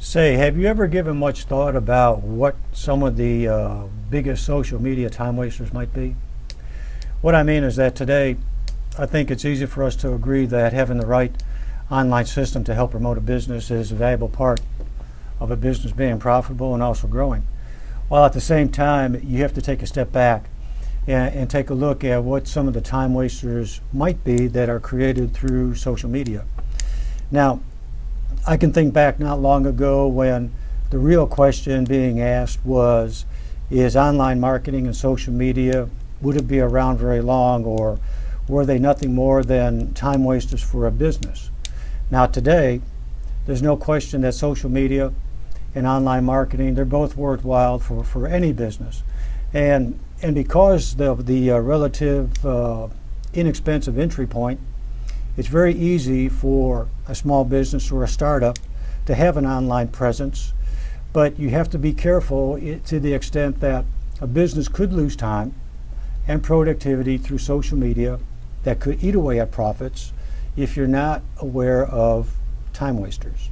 Say, have you ever given much thought about what some of the biggest social media time wasters might be? What I mean is that today, I think it's easy for us to agree that having the right online system to help promote a business is a valuable part of a business being profitable and also growing. While at the same time, you have to take a step back and take a look at what some of the time wasters might be that are created through social media. Now, I can think back not long ago when the real question being asked was, is online marketing and social media, would it be around very long, or were they nothing more than time wasters for a business? Now today, there's no question that social media and online marketing, they're both worthwhile for any business. And because of the relative inexpensive entry point, it's very easy for a small business or a startup to have an online presence, but you have to be careful to the extent that a business could lose time and productivity through social media that could eat away at profits if you're not aware of time wasters.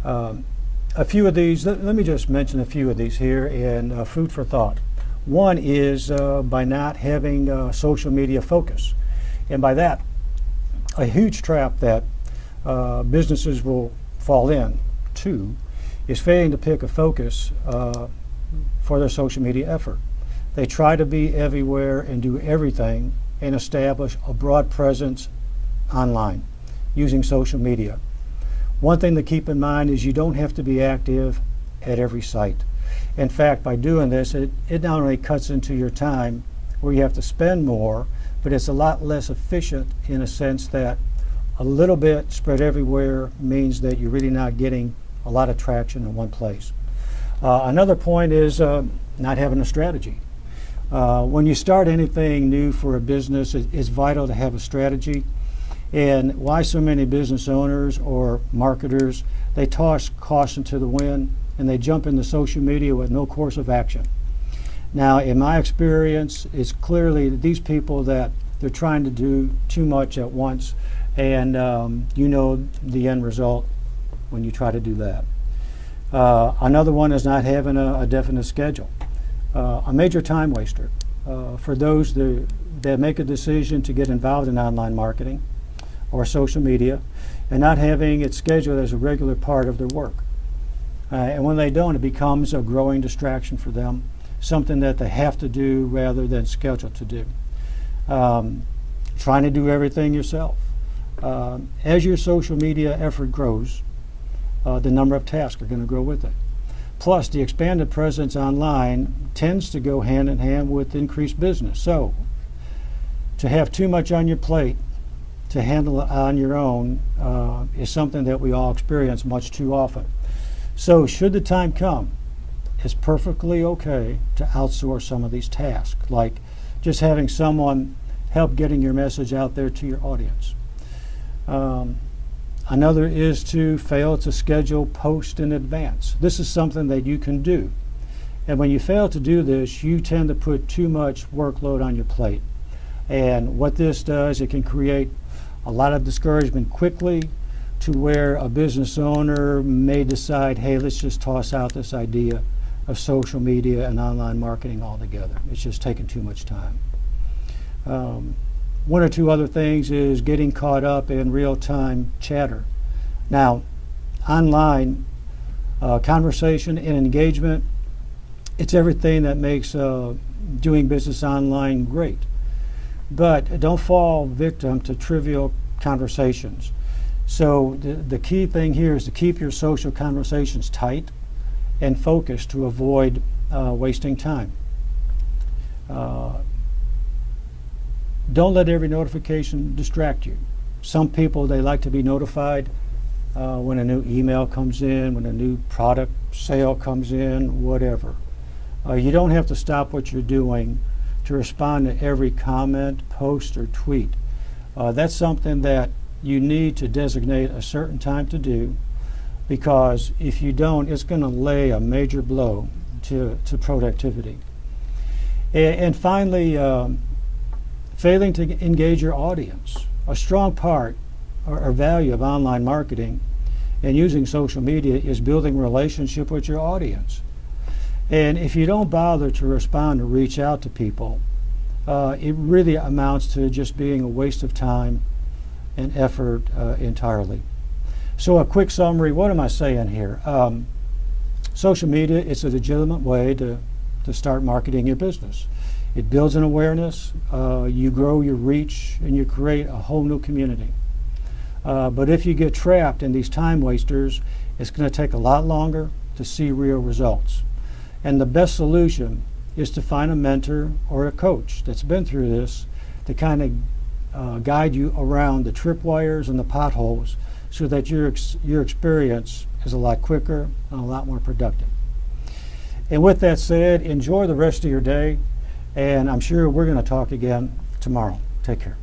A few of these, let me just mention a few of these here, and food for thought. One is by not having social media focus. And by that, a huge trap that businesses will fall in to is failing to pick a focus for their social media effort. They try to be everywhere and do everything and establish a broad presence online using social media. One thing to keep in mind is you don't have to be active at every site. In fact, by doing this, it not only cuts into your time where you have to spend more, but it's a lot less efficient in a sense that a little bit spread everywhere means that you're really not getting a lot of traction in one place. Another point is not having a strategy. When you start anything new for a business, it's vital to have a strategy. And why so many business owners or marketers, they toss caution to the wind and they jump into social media with no course of action. Now, in my experience, it's clearly these people that they're trying to do too much at once, and you know the end result when you try to do that. Another one is not having a definite schedule. A major time waster for those that make a decision to get involved in online marketing or social media and not having it scheduled as a regular part of their work. And when they don't, it becomes a growing distraction for them, something that they have to do rather than schedule to do. Trying to do everything yourself. As your social media effort grows, the number of tasks are going to grow with it. Plus, the expanded presence online tends to go hand in hand with increased business. So, to have too much on your plate to handle it on your own is something that we all experience much too often. So, should the time come, it's perfectly okay to outsource some of these tasks, like just having someone help getting your message out there to your audience. Another is to fail to schedule posts in advance. This is something that you can do. And when you fail to do this, you tend to put too much workload on your plate. And what this does, it can create a lot of discouragement quickly to where a business owner may decide, hey, let's just toss out this idea of social media and online marketing altogether. It's just taking too much time. One or two other things is getting caught up in real-time chatter. Now, online conversation and engagement, it's everything that makes doing business online great. But don't fall victim to trivial conversations. So the key thing here is to keep your social conversations tight and focused to avoid wasting time. Don't let every notification distract you. Some people, they like to be notified when a new email comes in, when a new product sale comes in, whatever. You don't have to stop what you're doing to respond to every comment, post, or tweet. That's something that you need to designate a certain time to do, because if you don't, it's going to lay a major blow to productivity. And finally, failing to engage your audience. A strong part or value of online marketing and using social media is building relationship with your audience. And if you don't bother to respond or reach out to people, it really amounts to just being a waste of time and effort entirely. So a quick summary, what am I saying here? Social media is a legitimate way to start marketing your business. It builds an awareness, you grow your reach, and you create a whole new community. But if you get trapped in these time wasters, it's going to take a lot longer to see real results. And the best solution is to find a mentor or a coach that's been through this to kind of guide you around the tripwires and the potholes so that your experience is a lot quicker and a lot more productive. And with that said, enjoy the rest of your day, and I'm sure we're going to talk again tomorrow. Take care.